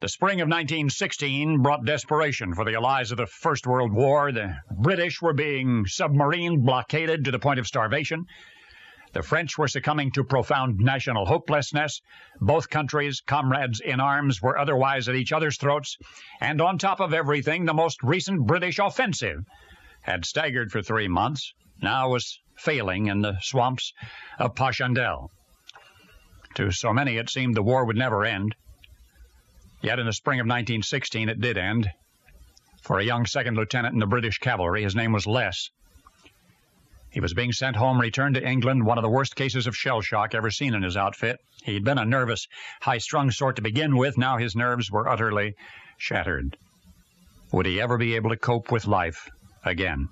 The spring of 1916 brought desperation for the Allies of the First World War. The British were being submarine blockaded to the point of starvation. The French were succumbing to profound national hopelessness. Both countries, comrades in arms, were otherwise at each other's throats. And on top of everything, the most recent British offensive had staggered for 3 months, now was failing in the swamps of Passchendaele. To so many, it seemed the war would never end. Yet in the spring of 1916, it did end. For a young second lieutenant in the British cavalry, his name was Les. He was being sent home, returned to England, one of the worst cases of shell shock ever seen in his outfit. He'd been a nervous, high-strung sort to begin with. Now his nerves were utterly shattered. Would he ever be able to cope with life again?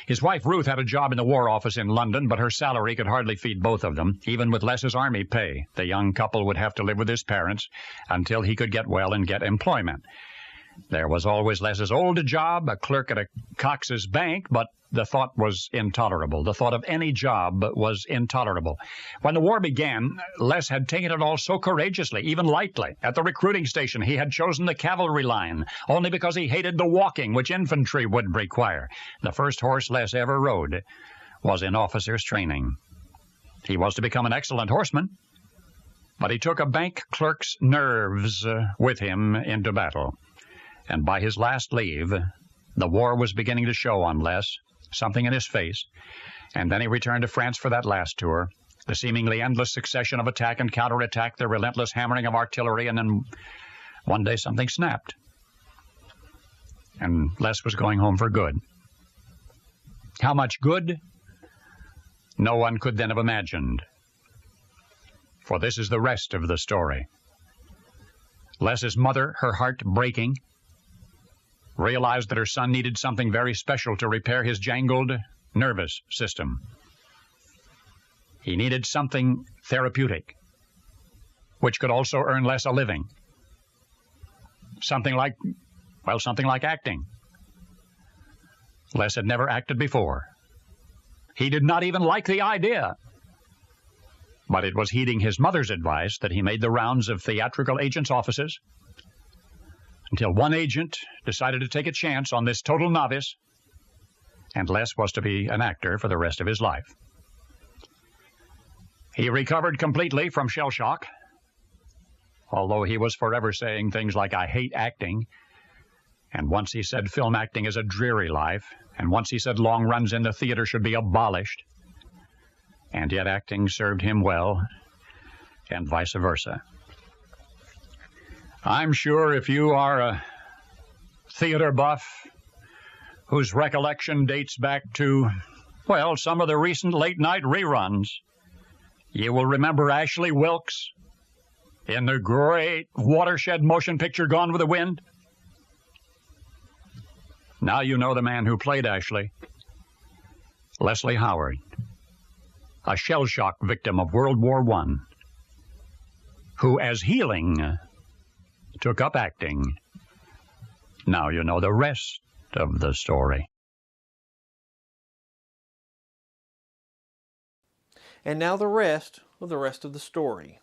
His wife Ruth had a job in the War Office in London, but her salary could hardly feed both of them. Even with Les's army pay, the young couple would have to live with his parents until he could get well and get employment. There was always Les's old job, a clerk at a Cox's bank, but the thought was intolerable. The thought of any job was intolerable. When the war began, Les had taken it all so courageously, even lightly. At the recruiting station, he had chosen the cavalry line, only because he hated the walking, which infantry would require. The first horse Les ever rode was in officer's training. He was to become an excellent horseman, but he took a bank clerk's nerves with him into battle. And by his last leave, the war was beginning to show on Les, something in his face. And then he returned to France for that last tour. The seemingly endless succession of attack and counterattack, the relentless hammering of artillery, and then one day something snapped. And Les was going home for good. How much good? No one could then have imagined. For this is the rest of the story. Les's mother, her heart breaking, realized that her son needed something very special to repair his jangled nervous system. He needed something therapeutic, which could also earn Les a living. Something like acting. Les had never acted before. He did not even like the idea. But it was heeding his mother's advice that he made the rounds of theatrical agents' offices, until one agent decided to take a chance on this total novice, and Les was to be an actor for the rest of his life. He recovered completely from shell shock, although he was forever saying things like, "I hate acting," and once he said film acting is a dreary life, and once he said long runs in the theater should be abolished, and yet acting served him well, and vice versa. I'm sure if you are a theater buff whose recollection dates back to, well, some of the recent late-night reruns, you will remember Ashley Wilkes in the great watershed motion picture Gone with the Wind. Now you know the man who played Ashley, Leslie Howard, a shell shock victim of World War I, who, as healing, took up acting. Now you know the rest of the story. And now the rest of the story.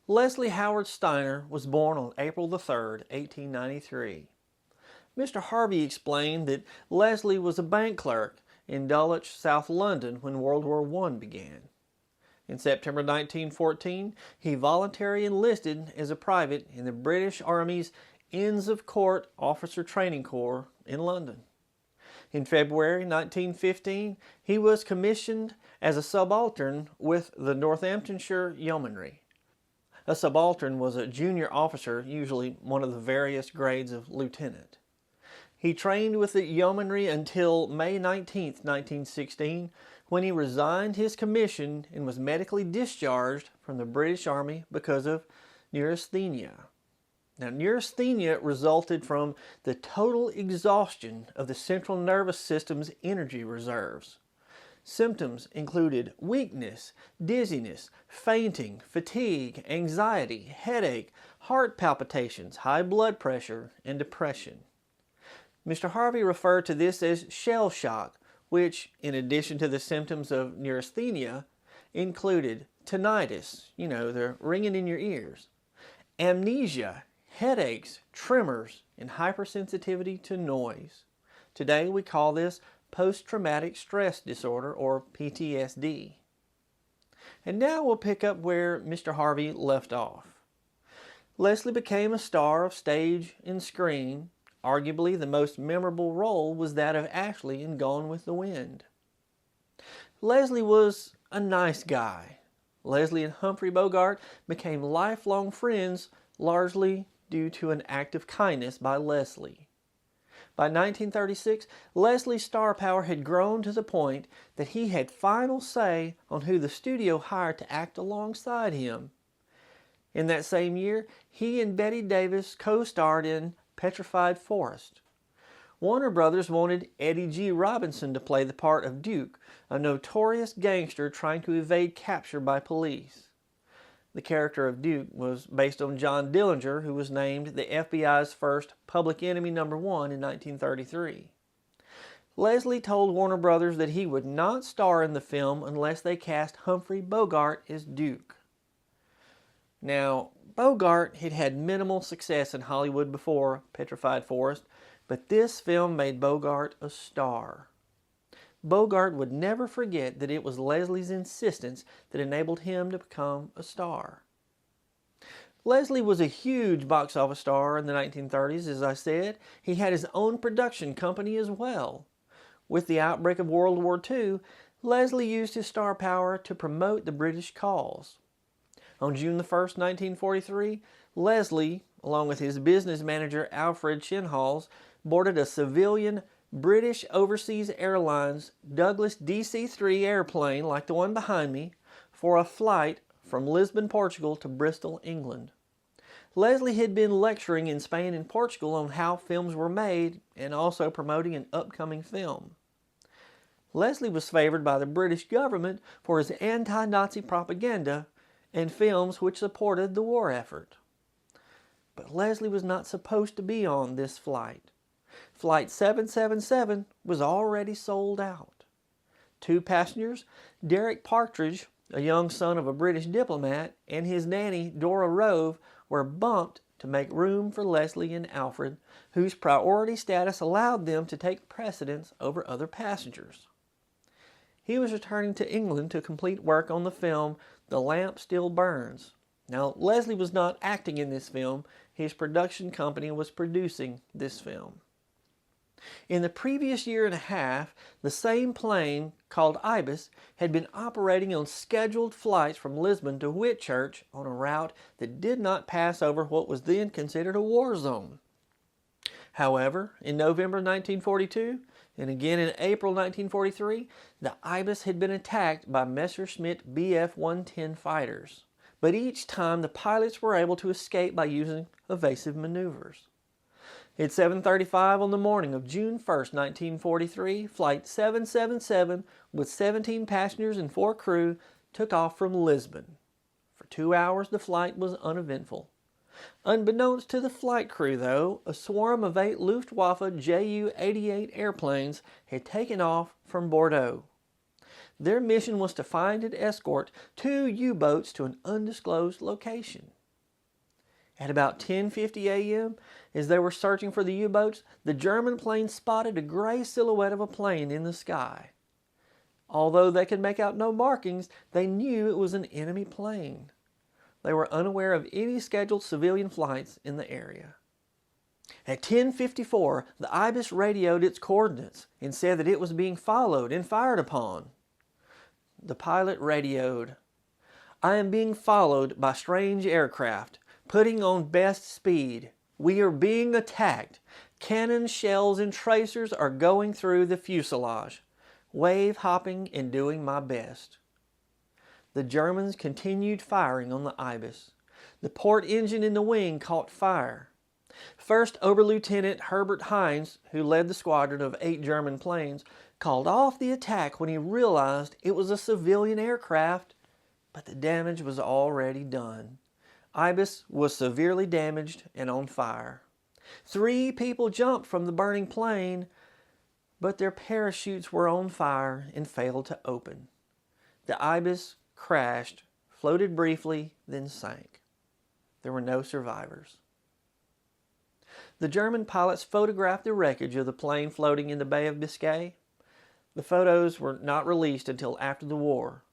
Leslie Howard Steiner was born on April the 3rd, 1893. Mr. Harvey explained that Leslie was a bank clerk in Dulwich, South London when World War I began. In September 1914, he voluntarily enlisted as a private in the British Army's Inns of Court Officer Training Corps in London. In February 1915, he was commissioned as a subaltern with the Northamptonshire Yeomanry. A subaltern was a junior officer, usually one of the various grades of lieutenant. He trained with the Yeomanry until May 19, 1916, when he resigned his commission and was medically discharged from the British Army because of neurasthenia. Now, neurasthenia resulted from the total exhaustion of the central nervous system's energy reserves. Symptoms included weakness, dizziness, fainting, fatigue, anxiety, headache, heart palpitations, high blood pressure, and depression. Mr. Harvey referred to this as shell shock, which, in addition to the symptoms of neurasthenia, included tinnitus, the ringing in your ears, amnesia, headaches, tremors, and hypersensitivity to noise. Today we call this post-traumatic stress disorder, or PTSD. And now we'll pick up where Mr. Harvey left off. Leslie became a star of stage and screen. Arguably the most memorable role was that of Ashley in Gone with the Wind. Leslie was a nice guy. Leslie and Humphrey Bogart became lifelong friends, largely due to an act of kindness by Leslie. By 1936, Leslie's star power had grown to the point that he had final say on who the studio hired to act alongside him. In that same year, he and Bette Davis co-starred in Petrified Forest. Warner Brothers wanted Eddie G. Robinson to play the part of Duke, a notorious gangster trying to evade capture by police. The character of Duke was based on John Dillinger, who was named the FBI's first public enemy #1 in 1933. Leslie told Warner Brothers that he would not star in the film unless they cast Humphrey Bogart as Duke. Now, Bogart had had minimal success in Hollywood before Petrified Forest, but this film made Bogart a star. Bogart would never forget that it was Leslie's insistence that enabled him to become a star. Leslie was a huge box office star in the 1930s, as I said. He had his own production company as well. With the outbreak of World War II, Leslie used his star power to promote the British cause. On June 1, 1943, Leslie, along with his business manager Alfred Chinhals, boarded a civilian British Overseas Airlines Douglas DC-3 airplane, like the one behind me, for a flight from Lisbon, Portugal to Bristol, England. Leslie had been lecturing in Spain and Portugal on how films were made and also promoting an upcoming film. Leslie was favored by the British government for his anti-Nazi propaganda and films which supported the war effort. But Leslie was not supposed to be on this flight. Flight 777 was already sold out. 2 passengers, Derek Partridge, a young son of a British diplomat, and his nanny, Dora Rove, were bumped to make room for Leslie and Alfred, whose priority status allowed them to take precedence over other passengers. He was returning to England to complete work on the film The Lamp Still Burns. Now, Leslie was not acting in this film. His production company was producing this film. In the previous year and a half, the same plane, called Ibis, had been operating on scheduled flights from Lisbon to Whitchurch on a route that did not pass over what was then considered a war zone. However, in November 1942, and again in April 1943, the Ibis had been attacked by Messerschmitt Bf-110 fighters. But each time the pilots were able to escape by using evasive maneuvers. At 7:35 on the morning of June 1st, 1943, Flight 777 with 17 passengers and 4 crew took off from Lisbon. For 2 hours the flight was uneventful. Unbeknownst to the flight crew, though, a swarm of 8 Luftwaffe Ju-88 airplanes had taken off from Bordeaux. Their mission was to find and escort 2 U-boats to an undisclosed location. At about 10:50 a.m., as they were searching for the U-boats, the German planes spotted a gray silhouette of a plane in the sky. Although they could make out no markings, they knew it was an enemy plane. They were unaware of any scheduled civilian flights in the area. At 10:54, the Ibis radioed its coordinates and said that it was being followed and fired upon. The pilot radioed, "I am being followed by strange aircraft, putting on best speed. We are being attacked. Cannon, shells, and tracers are going through the fuselage. Wave hopping and doing my best." The Germans continued firing on the Ibis. The port engine in the wing caught fire. First Oberlieutenant Herbert Heinz, who led the squadron of 8 German planes, called off the attack when he realized it was a civilian aircraft, but the damage was already done. Ibis was severely damaged and on fire. 3 people jumped from the burning plane, but their parachutes were on fire and failed to open. The Ibis crashed, floated briefly, then sank. there were no survivors. The German pilots photographed the wreckage of the plane floating in the Bay of Biscay. The photos were not released until after the war.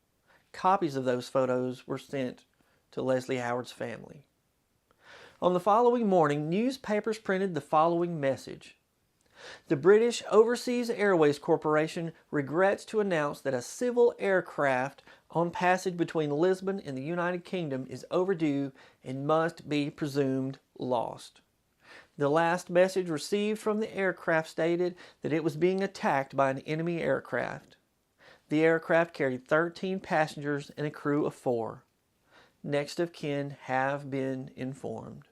Copies of those photos were sent to Leslie Howard's family. On the following morning, newspapers printed the following message. The British Overseas Airways Corporation regrets to announce that a civil aircraft on passage between Lisbon and the United Kingdom is overdue and must be presumed lost. The last message received from the aircraft stated that it was being attacked by an enemy aircraft. The aircraft carried 13 passengers and a crew of 4. Next of kin have been informed.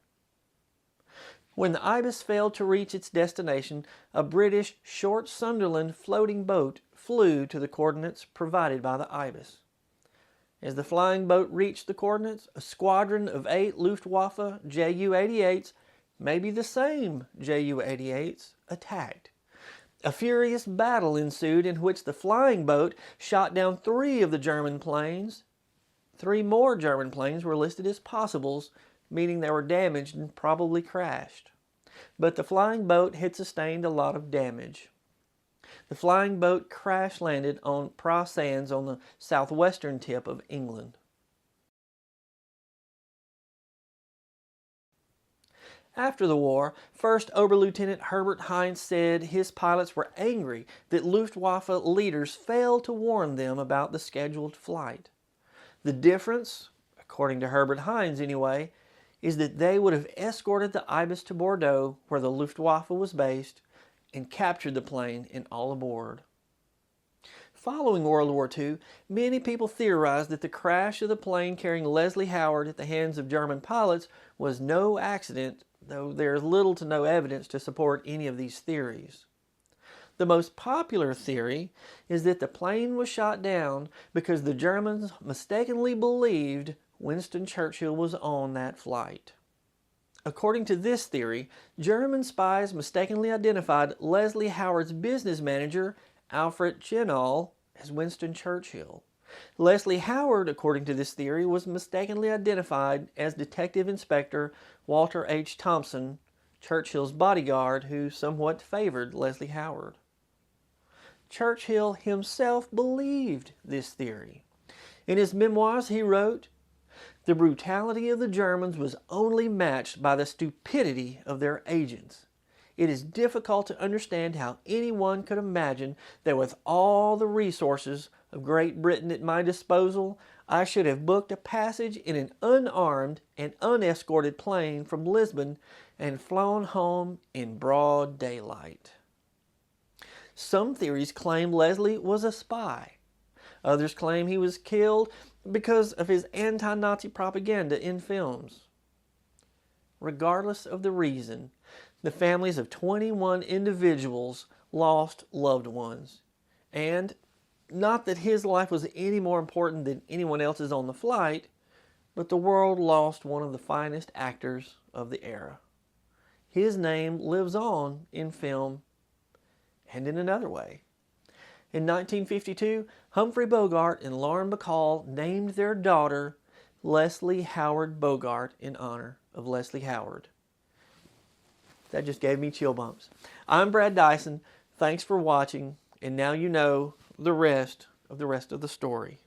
When the Ibis failed to reach its destination, a British Short Sunderland floating boat flew to the coordinates provided by the Ibis. As the flying boat reached the coordinates, a squadron of 8 Luftwaffe Ju-88s, maybe the same Ju-88s, attacked. A furious battle ensued in which the flying boat shot down 3 of the German planes. 3 more German planes were listed as possibles, meaning they were damaged and probably crashed. But the flying boat had sustained a lot of damage. The flying boat crash-landed on Pra Sands on the southwestern tip of England. After the war, First Oberlieutenant Herbert Heinz said his pilots were angry that Luftwaffe leaders failed to warn them about the scheduled flight. The difference, according to Herbert Heinz anyway, is that they would have escorted the Ibis to Bordeaux, where the Luftwaffe was based, and captured the plane and all aboard. Following World War II, many people theorized that the crash of the plane carrying Leslie Howard at the hands of German pilots was no accident, though there is little to no evidence to support any of these theories. The most popular theory is that the plane was shot down because the Germans mistakenly believed Winston Churchill was on that flight. According to this theory, German spies mistakenly identified Leslie Howard's business manager, Alfred Chenal, as Winston Churchill. Leslie Howard, according to this theory, was mistakenly identified as Detective Inspector Walter H. Thompson, Churchill's bodyguard, who somewhat favored Leslie Howard. Churchill himself believed this theory. In his memoirs he wrote, "The brutality of the Germans was only matched by the stupidity of their agents. It is difficult to understand how anyone could imagine that with all the resources of Great Britain at my disposal, I should have booked a passage in an unarmed and unescorted plane from Lisbon and flown home in broad daylight." Some theories claim Leslie was a spy. Others claim he was killed because of his anti-Nazi propaganda in films. Regardless of the reason, the families of 21 individuals lost loved ones. And not that his life was any more important than anyone else's on the flight, but the world lost one of the finest actors of the era. His name lives on in film and in another way. In 1952, Humphrey Bogart and Lauren Bacall named their daughter Leslie Howard Bogart in honor of Leslie Howard. That just gave me chill bumps. I'm Brad Dyson. Thanks for watching, and now you know the rest of the story.